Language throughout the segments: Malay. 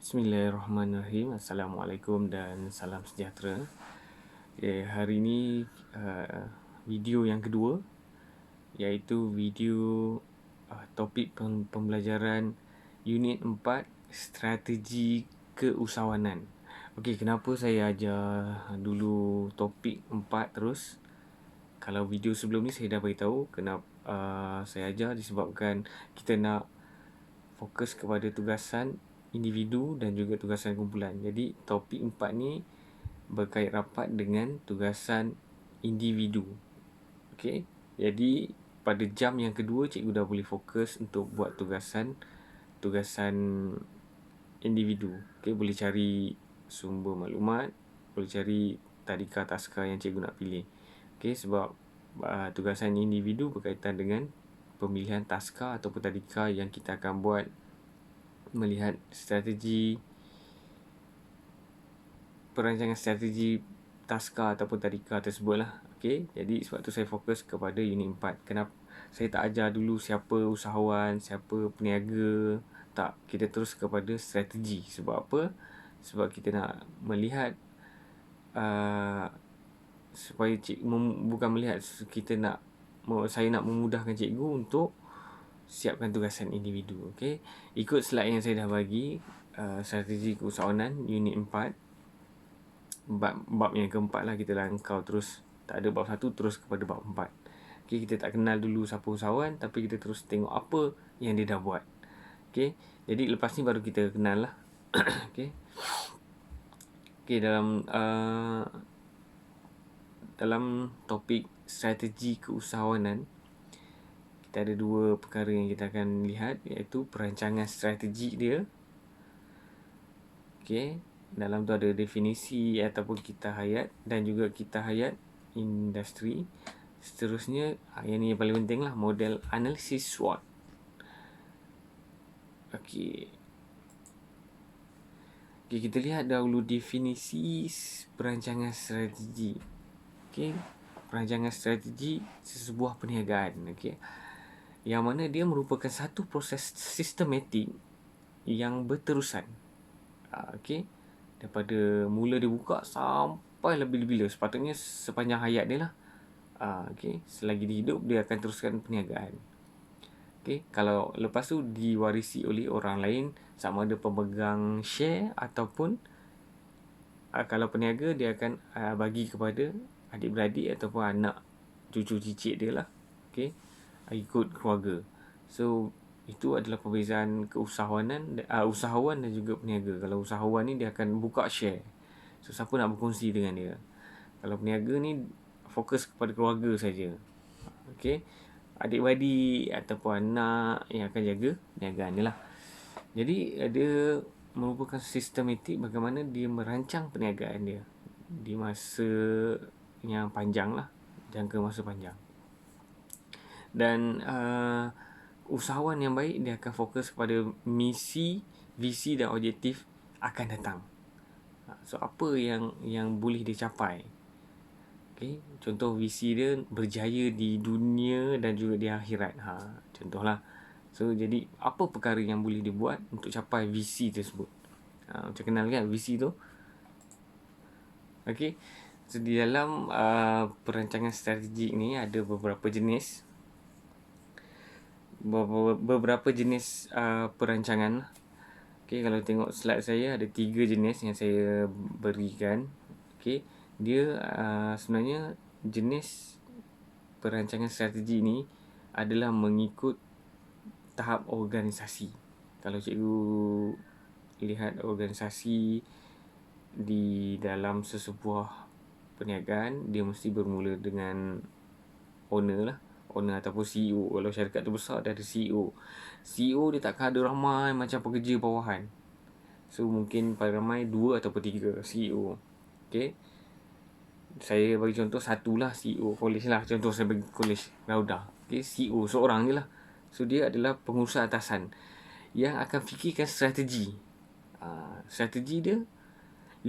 Bismillahirrahmanirrahim. Assalamualaikum dan salam sejahtera. Hari ini video yang kedua, iaitu video topik pembelajaran unit 4 strategi keusahawanan. Okey, kenapa saya ajar dulu topik 4 terus? Kalau video sebelum ni saya dah beritahu kenapa saya ajar, disebabkan kita nak fokus kepada tugasan individu dan juga tugasan kumpulan. Jadi topik 4 ni berkait rapat dengan tugasan individu. Okey. Jadi pada jam yang kedua cikgu dah boleh fokus untuk buat tugasan individu. Okey, boleh cari sumber maklumat, boleh cari tadika taska yang cikgu nak pilih. Okey, sebab tugasan individu berkaitan dengan pemilihan taska ataupun tadika yang kita akan buat melihat perancangan strategi taska ataupun tadika tersebut lah. Okey, jadi sebab tu saya fokus kepada unit 4. Kenapa saya tak ajar dulu siapa usahawan, siapa peniaga? Tak, kita terus kepada strategi. Sebab apa? Sebab kita nak melihat supaya bukan melihat, saya nak memudahkan cikgu untuk siapkan tugasan individu. Okey, ikut slide yang saya dah bagi, strategi keusahawanan unit 4, bab yang keempat lah. Kita langkau terus, tak ada bab 1 terus kepada bab 4. Okey, kita tak kenal dulu siapa usahawan, tapi kita terus tengok apa yang dia dah buat. Okey, jadi lepas ni baru kita kenal lah. Okey. Okey, dalam topik strategi keusahawanan, kita ada dua perkara yang kita akan lihat, iaitu perancangan strategi dia. Okey, dalam tu ada definisi ataupun kitab hayat dan juga kitab hayat industri. Seterusnya, yang ni yang paling penting lah, model analisis SWOT. Okey, kita lihat dahulu definisi perancangan strategi. Okey, perancangan strategi sesebuah perniagaan. Okey, yang mana dia merupakan satu proses sistematik yang berterusan. Okey, daripada mula dia buka sampai bila-bila, sepatutnya sepanjang hayat dia lah. Okey, selagi dia hidup dia akan teruskan perniagaan. Okey, kalau lepas tu diwarisi oleh orang lain, sama ada pemegang share ataupun kalau peniaga, dia akan bagi kepada adik-beradik ataupun anak cucu cicit dia lah. Okey, ikut keluarga. So itu adalah perbezaan usahawan dan juga peniaga. Kalau usahawan ni dia akan buka share, so siapa nak berkongsi dengan dia. Kalau peniaga ni fokus kepada keluarga saja. Okey, adik-beradik ataupun anak yang akan jaga perniagaan dia lah. Jadi dia merupakan sistematik bagaimana dia merancang perniagaan dia di masa yang panjang lah, jangka masa panjang. Dan usahawan yang baik, dia akan fokus kepada misi, visi dan objektif akan datang. So apa yang boleh dia capai. Okay, contoh visi dia berjaya di dunia dan juga di akhirat. Contohlah. So jadi apa perkara yang boleh dia buat untuk capai visi tersebut. Macam kenal kan visi tu. Okay, so di dalam perancangan strategi ni ada beberapa jenis perancangan. Okay, kalau tengok slide saya ada 3 jenis yang saya berikan. Okay, dia sebenarnya jenis perancangan strategi ni adalah mengikut tahap organisasi. Kalau cikgu lihat organisasi di dalam sesebuah perniagaan, dia mesti bermula dengan owner lah, owner ataupun CEO. Kalau syarikat tu besar, dia ada CEO. CEO dia takkan ada ramai macam pekerja bawahan. So mungkin paling ramai 2 ataupun 3 CEO. Okay, saya bagi contoh satulah CEO kolej lah. Contoh saya bagi kolej Rauda. Okay, CEO seorang je lah. So dia adalah pengurusan atasan yang akan fikirkan strategi. Strategi dia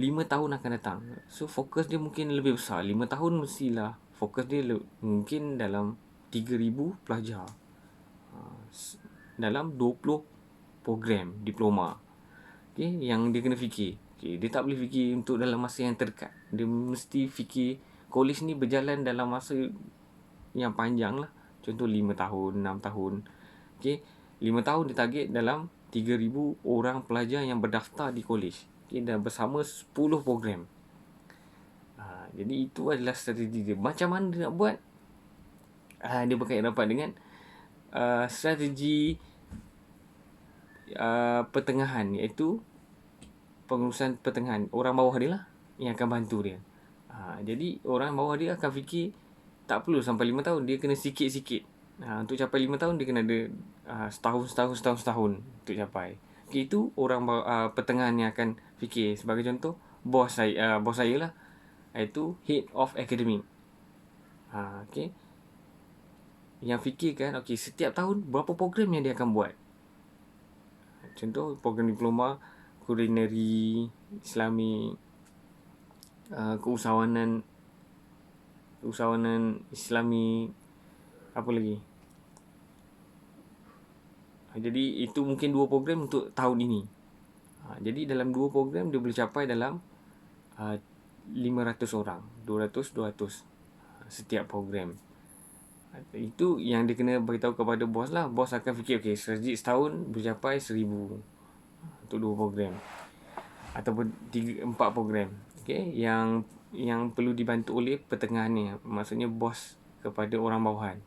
5 tahun akan datang. So fokus dia mungkin lebih besar. 5 tahun mestilah fokus dia mungkin dalam 3,000 pelajar dalam 20 program diploma. Okay, yang dia kena fikir. Okay, dia tak boleh fikir untuk dalam masa yang terdekat. Dia mesti fikir college ni berjalan dalam masa yang panjang lah. Contoh 5 tahun, 6 tahun. Okay, 5 tahun dia target dalam 3,000 orang pelajar yang berdaftar di college. Okay, dan bersama 10 program. Jadi itu adalah strategi dia. Macam mana dia nak buat? Dia berkait rapat dengan strategi pertengahan, iaitu pengurusan pertengahan. Orang bawah dia lah yang akan bantu dia. Jadi orang bawah dia akan fikir tak perlu sampai 5 tahun, dia kena sikit-sikit. Untuk capai 5 tahun dia kena ada setahun untuk capai. Okay, itu orang pertengahan yang akan fikir. Sebagai contoh, bos saya lah, iaitu head of academic. Okay, yang fikirkan, okay, setiap tahun berapa program yang dia akan buat. Contoh program diploma kulineri Islami, keusahawanan Islami, apa lagi. Jadi itu mungkin 2 program untuk tahun ini. Jadi dalam 2 program dia boleh capai dalam 500 orang, 200 setiap program. Itu yang dia kena beritahu kepada bos lah. Bos akan fikir, okay, strategi setahun boleh capai 1,000 untuk 2 program ataupun 4 program. Okay, yang perlu dibantu oleh pertengahan ni, maksudnya bos kepada orang bawahan.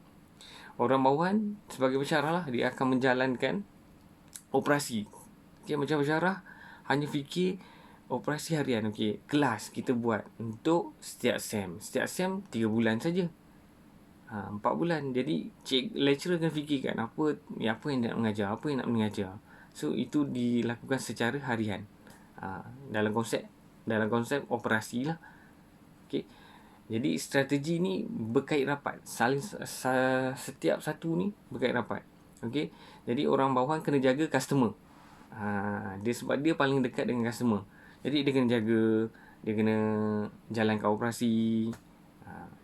Orang bawahan sebagai pensyarah lah, dia akan menjalankan operasi. Okay, macam pensyarah hanya fikir operasi harian. Okay, kelas kita buat untuk setiap sem. Setiap sem 3 bulan saja. 4 bulan. Jadi lecturer akan fikirkan apa yang dia nak mengajar, apa yang nak mengajar. So itu dilakukan secara harian. Dalam konsep operasi lah. Okay. Jadi strategi ni berkait rapat. Setiap satu ni berkait rapat. Okay. Jadi orang bawahan kena jaga customer. Sebab dia paling dekat dengan customer. Jadi dia kena jaga, dia kena jalankan operasi.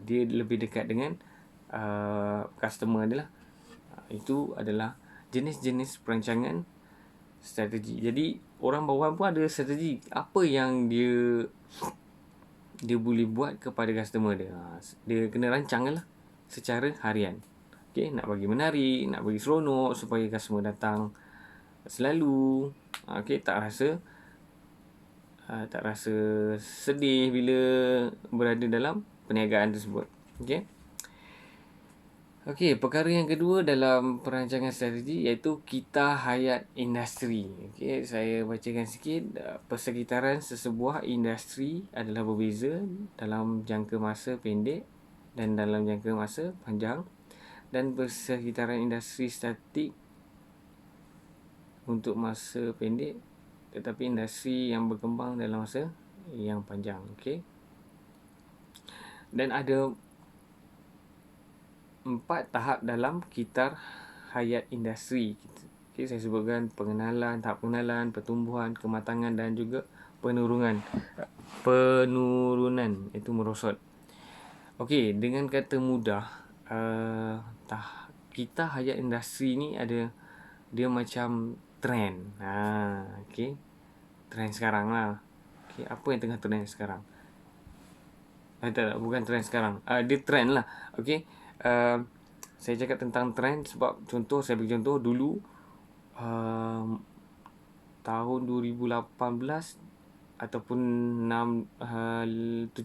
Dia lebih dekat dengan customer dia lah. Itu adalah jenis-jenis perancangan strategi. Jadi orang bawahan pun ada strategi. Apa yang dia boleh buat kepada customer dia. Dia kena rancang lah secara harian. Okay, nak bagi menarik, nak bagi seronok supaya customer datang selalu. Okay, tak rasa sedih bila berada dalam perniagaan tersebut. Okay, perkara yang kedua dalam perancangan strategi iaitu kita hayat industri. Okay, saya bacakan sikit. Persekitaran sesebuah industri adalah berbeza dalam jangka masa pendek dan dalam jangka masa panjang, dan persekitaran industri statik untuk masa pendek, tetapi industri yang berkembang dalam masa yang panjang. Okay, dan ada 4 tahap dalam kitar hayat industri. Okay, saya sebutkan tahap pengenalan, pertumbuhan, kematangan dan juga penurunan, itu merosot. Okey, dengan kata mudah, kitar hayat industri ni dia macam trend. Okey, trend sekarang lah. Okey, apa yang tengah trend sekarang? Bukan trend sekarang. Dia trend lah. Okey. Saya cakap tentang trend sebab saya bagi contoh dulu tahun 2018 ataupun 17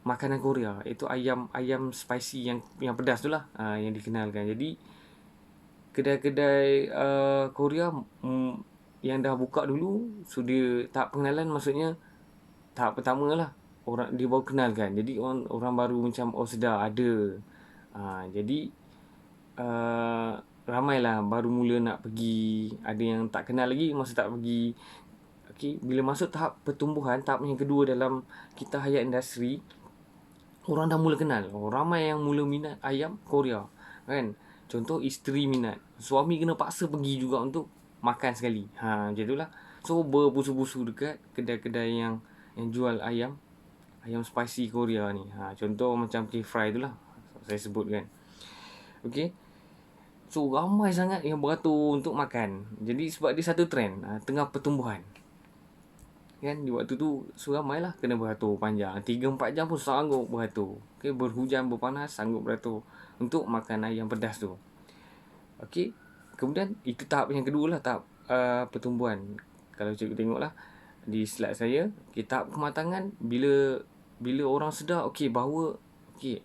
makanan Korea, itu ayam spicy yang pedas tu lah, yang dikenalkan. Jadi kedai-kedai Korea yang dah buka dulu, so dia tahap pengenalan, maksudnya tahap pertama lah, orang dia baru kenalkan. Jadi orang baru macam sedar ada. Jadi ramailah baru mula nak pergi. Ada yang tak kenal lagi, masa tak pergi. Okay, bila masuk tahap pertumbuhan, tahap yang kedua dalam kita hayat industri, orang dah mula kenal. Ramai yang mula minat ayam Korea, kan? Contoh isteri minat, suami kena paksa pergi juga untuk makan sekali. Macam itulah. So berbusu-busu dekat kedai-kedai yang jual ayam spicy Korea ni. Contoh macam K-Fry tu lah saya sebutkan. Okay, So ramai sangat yang beratur untuk makan. Jadi sebab dia satu trend tengah pertumbuhan. Kan di waktu tu so ramai lah kena beratur panjang. 3-4 jam pun sanggup beratur. Okay, berhujan berpanas sanggup beratur untuk makan ayam pedas tu. Okey. Kemudian itu tahap yang kedua lah, tahap pertumbuhan. Kalau cikgu tengok lah di slide saya, tahap kematangan bila orang sedar bahawa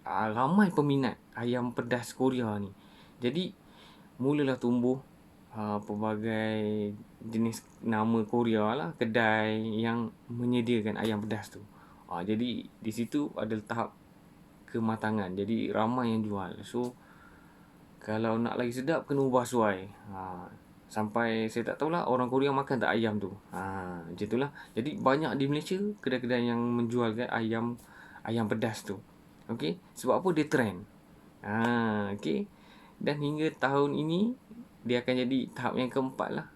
ramai peminat ayam pedas Korea ni. Jadi mulalah tumbuh pelbagai jenis nama Korea lah, kedai yang menyediakan ayam pedas tu. Jadi di situ ada tahap kematangan. Jadi ramai yang jual. So kalau nak lagi sedap kena ubah suai. Sampai saya tak tahulah orang Korea makan tak ayam tu. Macam itulah. Jadi banyak di Malaysia kedai-kedai yang menjualkan ayam pedas tu. Okey, sebab apa dia trend. Okey. Dan hingga tahun ini dia akan jadi tahap yang keempat lah.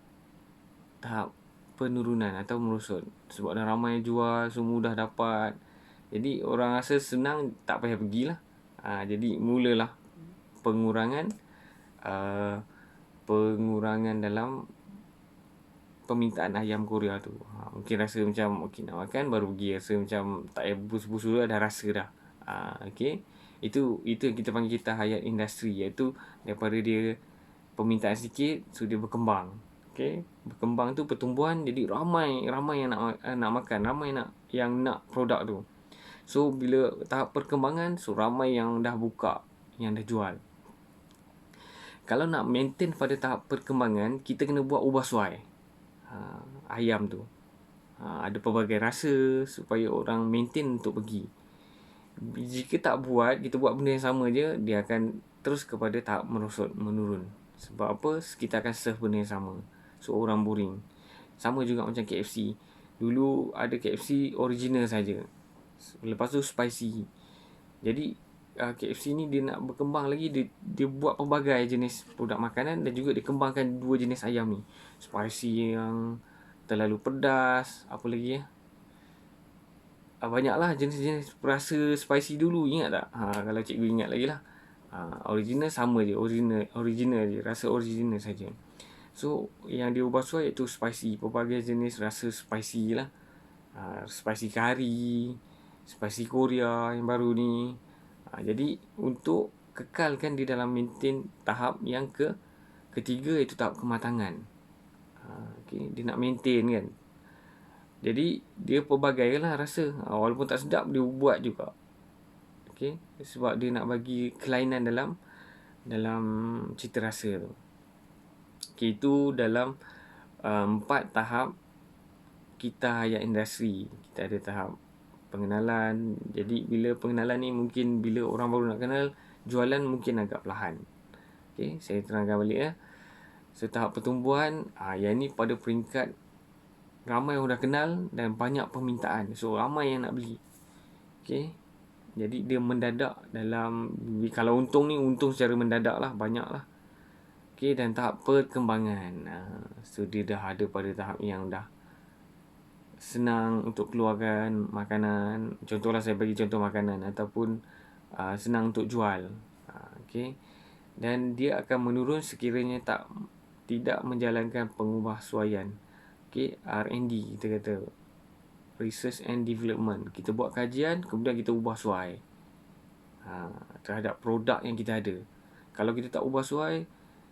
Tahap penurunan atau merosot. Sebab dah ramai jual, semua dah dapat. Jadi orang rasa senang, tak payah pergilah. Jadi mulalah pengurangan dalam permintaan ayam Korea tu. Mungkin rasa macam nak makan baru pergi, rasa macam tak payah busu-busu dah rasa dah. Okey. Itu yang kita panggil kita hayat industri, iaitu daripada dia permintaan sikit, so dia berkembang. Okey, berkembang tu pertumbuhan, jadi ramai yang nak makan, ramai yang nak produk tu. So bila tahap perkembangan, so ramai yang dah buka, yang dah jual. Kalau nak maintain pada tahap perkembangan, kita kena buat ubah suai ayam tu. Ada pelbagai rasa supaya orang maintain untuk pergi. Jika tak buat, kita buat benda yang sama je, dia akan terus kepada tahap merosot, menurun. Sebab apa? Kita akan serve benda yang sama. So orang boring. Sama juga macam KFC. Dulu ada KFC original saja. Lepas tu spicy. Jadi KFC ni dia nak berkembang lagi, dia buat pelbagai jenis produk makanan dan juga dia kembangkan dua jenis ayam ni. Spicy yang terlalu pedas, apa lagi banyaklah jenis-jenis rasa spicy dulu, ingat tak? Kalau cikgu ingat lagi lah. Original sama je, original je, rasa original saja. So yang dia ubah suai iaitu spicy, pelbagai jenis rasa spicy lah. Spicy kari, spicy Korea yang baru ni. Jadi untuk kekalkan di dalam maintain tahap yang ketiga, iaitu tahap kematangan. Okay, dia nak maintain kan. Jadi dia pelbagai lah rasa. Walaupun tak sedap, dia buat juga. Okay, sebab dia nak bagi kelainan dalam cita rasa tu. Okay, itu dalam 4 tahap kita hayat industri. Kita ada tahap pengenalan. Jadi bila pengenalan ni mungkin bila orang baru nak kenal, jualan mungkin agak perlahan. Okay, saya terangkan balik So tahap pertumbuhan, yang ni pada peringkat ramai orang dah kenal dan banyak permintaan. So ramai yang nak beli. Okay, jadi dia mendadak dalam, kalau untung ni untung secara mendadak lah, banyak lah. Okay, dan tahap perkembangan, so dia dah ada pada tahap yang dah senang untuk keluarkan makanan. Contohlah saya bagi contoh makanan, ataupun senang untuk jual. Okay, dan dia akan menurun sekiranya tidak menjalankan pengubahsuaian. Okay, R&D kita kata, research and development. Kita buat kajian, kemudian kita ubah suai terhadap produk yang kita ada. Kalau kita tak ubah suai,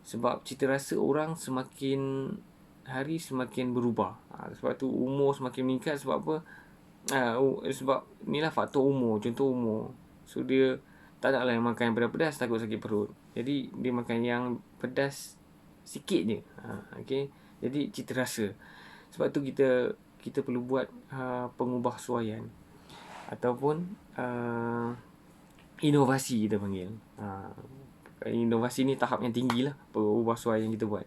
sebab cita rasa orang semakin hari semakin berubah. Sebab tu umur semakin meningkat. Sebab apa? Sebab inilah faktor umur. Contoh umur. So dia tak nak lah makan yang pedas-pedas, takut sakit perut. Jadi dia makan yang pedas sikit je. Okay, jadi cita rasa. Sebab tu kita perlu buat pengubahsuaian ataupun inovasi kita panggil. Inovasi ni tahap yang tinggi lah, pengubahsuaian yang kita buat.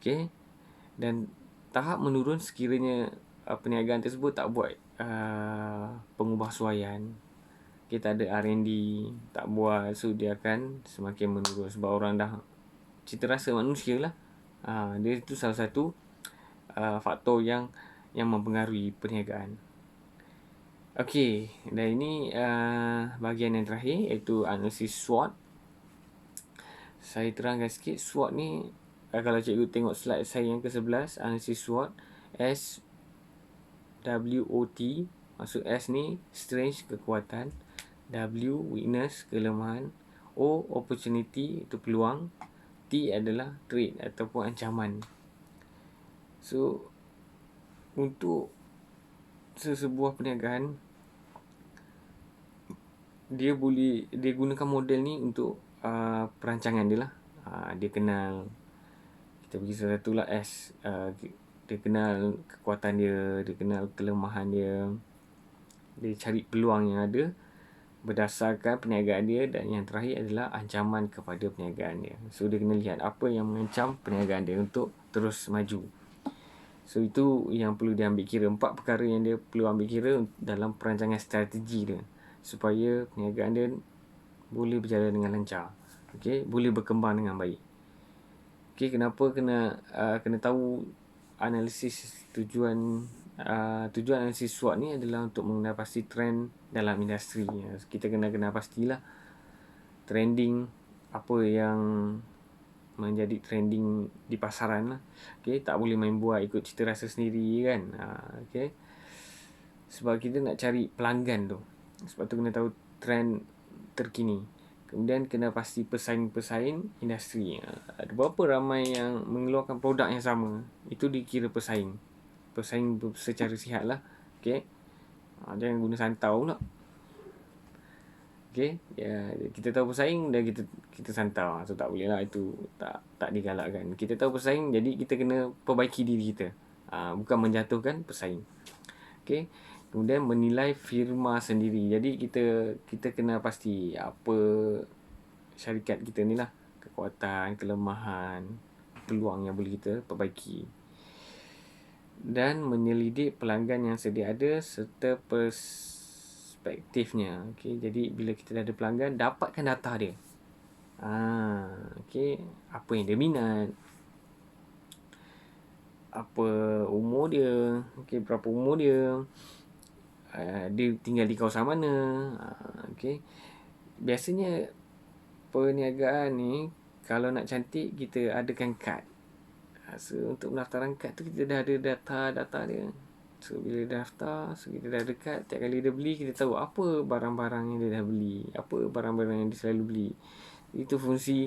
Okay, dan tahap menurun sekiranya perniagaan tersebut tak buat pengubahsuaian. Kita ada R&D, tak buat, so dia akan semakin menurun. Sebab orang dah, cita rasa manusia lah, dia itu salah satu faktor yang mempengaruhi perniagaan. Okey, dan ini bahagian yang terakhir, iaitu analisis SWOT. Saya terangkan sikit. SWOT ni, kalau cikgu tengok slide saya yang ke-11, analisis SWOT, SWOT, maksud S ni strength, kekuatan, W weakness, kelemahan, O opportunity, itu peluang, T adalah threat ataupun ancaman. So untuk sesebuah perniagaan, dia gunakan model ni untuk perancangan dia lah. Dia kenal, kita bagi satu lah S, dia kenal kekuatan dia, dia kenal kelemahan dia, dia cari peluang yang ada berdasarkan perniagaan dia, dan yang terakhir adalah ancaman kepada perniagaan dia. So dia kena lihat apa yang mengancam perniagaan dia untuk terus maju. So itu yang perlu dia ambil kira, 4 perkara yang dia perlu ambil kira dalam perancangan strategi dia, supaya perniagaan dia boleh berjalan dengan lancar, boleh berkembang dengan baik. Kenapa kena tahu analisis tujuan analisis SWOT ni adalah untuk mengenal pasti trend dalam industri. Kita kena pastilah trending apa yang menjadi trending di pasaran lah. Tak boleh main buat ikut cita rasa sendiri kan. Sebab kita nak cari pelanggan tu, sebab tu kena tahu trend terkini. Kemudian kena pasti pesaing industri. Ada berapa ramai yang mengeluarkan produk yang sama, itu dikira pesaing secara sihat lah. Jangan guna santau pula. Kita tahu pesaing dan kita santau, so tak boleh lah, itu tak digalakkan. Kita tahu pesaing, jadi kita kena perbaiki diri kita, bukan menjatuhkan pesaing. Kemudian menilai firma sendiri. Jadi kita kena pasti apa syarikat kita ni lah, kekuatan, kelemahan, peluang yang boleh kita perbaiki. Dan menyelidik pelanggan yang sedia ada serta perspektifnya. Jadi bila kita dah ada pelanggan, dapatkan data dia. Apa yang dia minat, apa umur dia, berapa umur dia, dia tinggal di kawasan mana. Biasanya perniagaan ni, kalau nak cantik, kita adakan kad. So untuk pendaftaran kad tu, kita dah ada data dia. So bila daftar, kita dah ada kad. Tiap kali dia beli, kita tahu apa barang-barang yang dia dah beli, apa barang-barang yang dia selalu beli. Itu fungsi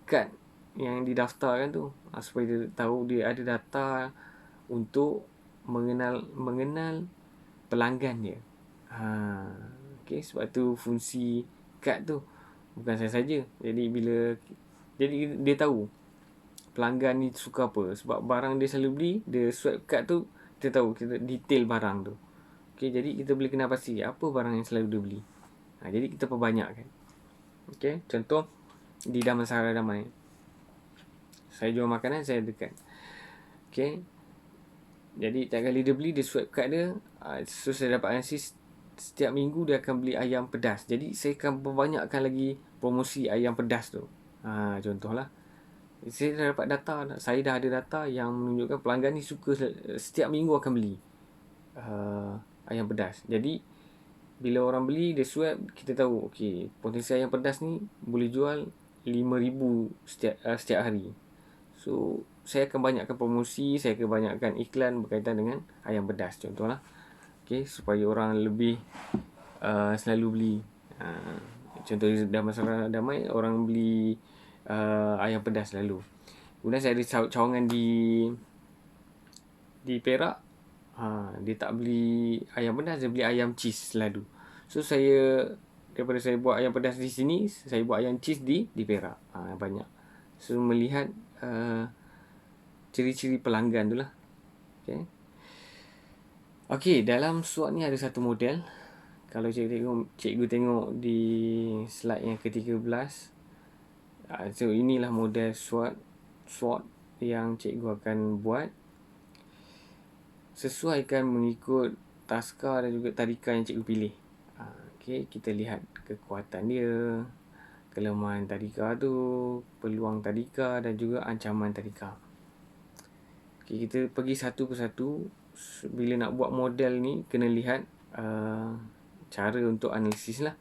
kad yang didaftarkan tu, supaya dia tahu dia ada data untuk mengenal pelanggan dia. Sebab tu fungsi kad tu bukan saya saja. Jadi dia tahu pelanggan ni suka apa, sebab barang dia selalu beli, dia swipe kad tu, kita tahu detail barang tu. Jadi kita boleh kenal pasti apa barang yang selalu dia beli. Jadi kita perbanyakkan. Contoh di Damansara Damai, saya jual makanan, saya ada kad. Jadi tiap kali dia beli, dia swipe kad dia. So saya dapat analisis, setiap minggu dia akan beli ayam pedas. Jadi saya akan perbanyakkan lagi promosi ayam pedas tu. Contohlah, saya dah dapat data, saya dah ada data yang menunjukkan pelanggan ni suka, setiap minggu akan beli ayam pedas. Jadi bila orang beli, dia swipe, kita tahu potensi ayam pedas ni boleh jual 5,000 setiap hari. So saya akan banyakkan promosi, saya akan banyakkan iklan berkaitan dengan ayam pedas, contohlah. Supaya orang lebih selalu beli. Contoh di Damansara Damai, orang beli ayam pedas selalu. Kemudian saya ada cawangan di Perak, dia tak beli ayam pedas, dia beli ayam cheese selalu. So daripada saya buat ayam pedas di sini, saya buat ayam cheese di Perak. Banyak. So melihat ciri-ciri pelanggan tu lah. Dalam SWOT ni ada satu model. Kalau cikgu tengok di slide yang ke-13, so inilah model SWOT yang cikgu akan buat. Sesuaikan mengikut taska dan juga tadika yang cikgu pilih. Kita lihat kekuatan dia, kelemahan tadika tu, peluang tadika dan juga ancaman tadika. Kita pergi satu persatu. Bila nak buat model ni, kena lihat cara untuk analisis lah.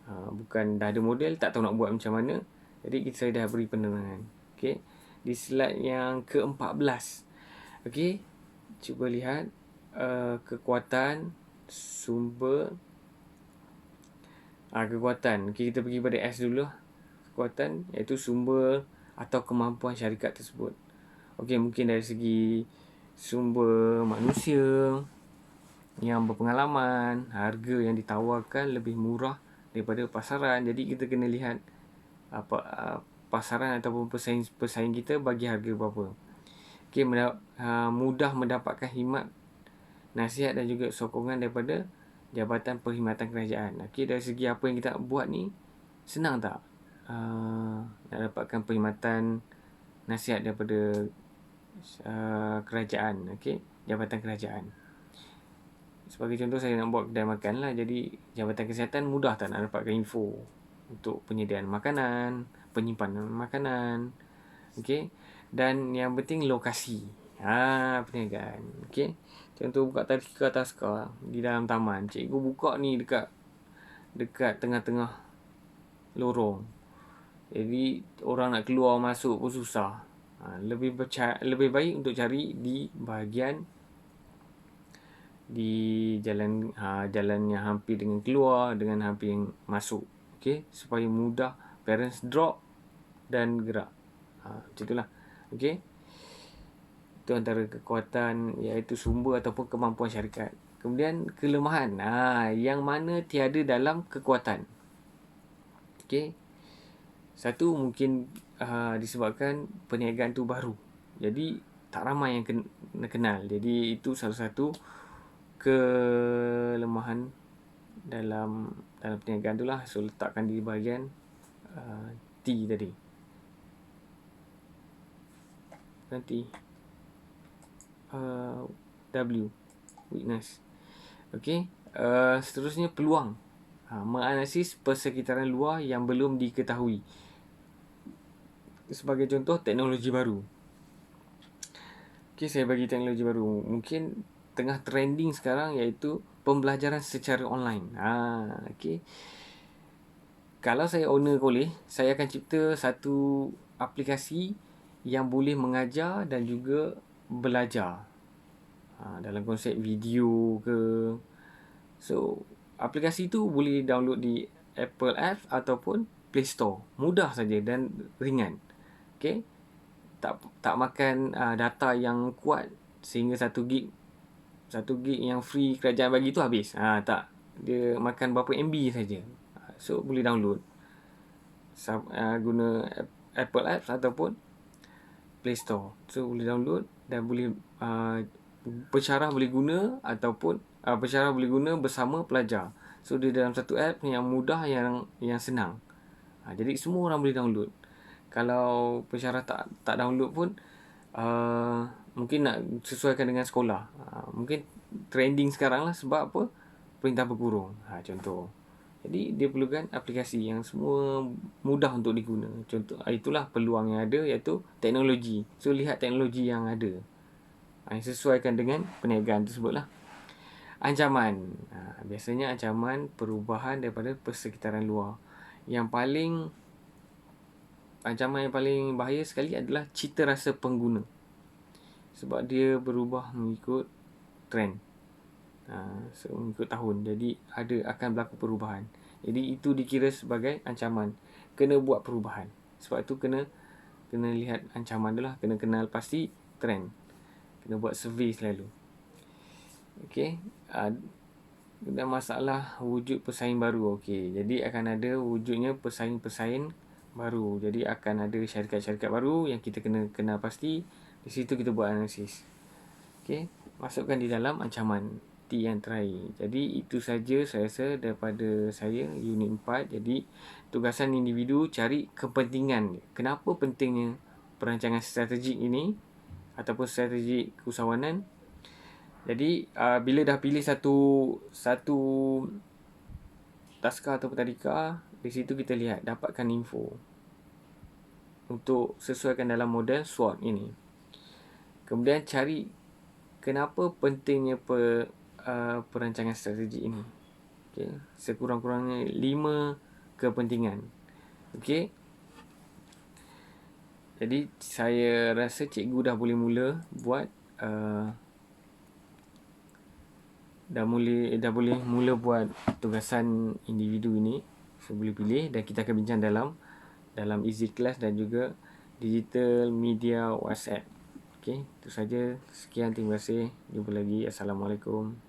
Bukan dah ada model, tak tahu nak buat macam mana. Jadi saya dah beri penerangan. Okey. Di slide yang ke-14. Okey. Cuba lihat kekuatan sumber kekuatan. Okey, kita pergi pada S dulu. Kekuatan iaitu sumber atau kemampuan syarikat tersebut. Okey, mungkin dari segi sumber manusia yang berpengalaman, harga yang ditawarkan lebih murah daripada pasaran. Jadi kita kena lihat apa pasaran ataupun pesaing kita bagi harga berapa. Okey, mudah mendapatkan khidmat, nasihat dan juga sokongan daripada Jabatan Perkhidmatan Kerajaan. Okey, dari segi apa yang kita buat ni, senang tak nak dapatkan perkhidmatan, nasihat daripada kerajaan, okey, Jabatan Kerajaan. Sebagai contoh, saya nak buat kedai makan lah. Jadi Jabatan Kesihatan mudah tak nak dapatkan info untuk penyediaan makanan, penyimpanan makanan, okey. Dan yang penting lokasi perniagaan. Okey. Contoh buka tadika taska di dalam taman. Cikgu buka ni dekat tengah-tengah lorong. Jadi orang nak keluar masuk pun susah. Lebih baik untuk cari di bahagian di jalan yang hampir dengan keluar dengan hampir yang masuk. Okey, supaya mudah parents drop dan gerak. Macam itulah. Okey. Itu antara kekuatan iaitu sumber ataupun kemampuan syarikat. Kemudian kelemahan yang mana tiada dalam kekuatan. Okey. Satu mungkin disebabkan perniagaan tu baru. Jadi tak ramai yang kenal. Jadi itu salah satu kelemahan dalam perniagaan tu lah. So letakkan di bahagian T tadi. Nanti W, weakness. Okey. Seterusnya peluang. Menganalisis persekitaran luar yang belum diketahui. Sebagai contoh, teknologi baru. Okey, saya bagi teknologi baru. Mungkin tengah trending sekarang iaitu pembelajaran secara online. Okey. Kalau saya owner kolej, saya akan cipta satu aplikasi yang boleh mengajar dan juga belajar. Dalam konsep video ke. So, aplikasi tu boleh download di Apple App ataupun Play Store. Mudah saja dan ringan. Okey. Tak makan data yang kuat sehingga 1 gig yang free kerajaan bagi tu habis. Tak. Dia makan berapa MB saja. So boleh download. Guna Apple Apps ataupun Play Store. So boleh download dan boleh pensyarah boleh guna ataupun pensyarah boleh guna bersama pelajar. So dia dalam satu app yang mudah, yang senang. Jadi semua orang boleh download. Kalau pensyarah tak download pun mungkin nak sesuaikan dengan sekolah. Mungkin trending sekarang lah sebab apa? Perintah berkurung. Contoh. Jadi dia perlukan aplikasi yang semua mudah untuk diguna. Contoh, itulah peluang yang ada iaitu teknologi. So lihat teknologi yang ada. Yang sesuaikan dengan perniagaan tersebut lah. Ancaman. Biasanya ancaman perubahan daripada persekitaran luar. Ancaman yang paling bahaya sekali adalah cita rasa pengguna. Sebab dia berubah mengikut trend. Mengikut tahun. Jadi akan berlaku perubahan. Jadi itu dikira sebagai ancaman. Kena buat perubahan. Sebab itu kena lihat ancaman tu lah. Kena kenal pasti trend. Kena buat survey selalu. Okey. Dan masalah wujud pesaing baru. Okey. Jadi akan ada wujudnya pesaing-pesaing baru. Jadi akan ada syarikat-syarikat baru yang kita kena kenal pasti. Di situ kita buat analisis. Okey. Masukkan di dalam ancaman T yang terakhir. Jadi itu saja saya rasa daripada saya unit 4. Jadi tugasan individu cari kepentingan. Kenapa pentingnya perancangan strategik ini ataupun strategi keusahawanan. Jadi bila dah pilih satu taska atau tadika, di situ kita lihat dapatkan info untuk sesuaikan dalam model SWOT ini. Kemudian cari kenapa pentingnya perancangan strategi ini. Okey, sekurang-kurangnya 5 kepentingan. Okey. Jadi saya rasa cikgu dah boleh mula buat dah boleh mula buat tugasan individu ini. So boleh pilih dan kita akan bincang dalam Easy Class dan juga digital media WhatsApp. Okey, itu saja. Sekian, terima kasih. Jumpa lagi. Assalamualaikum.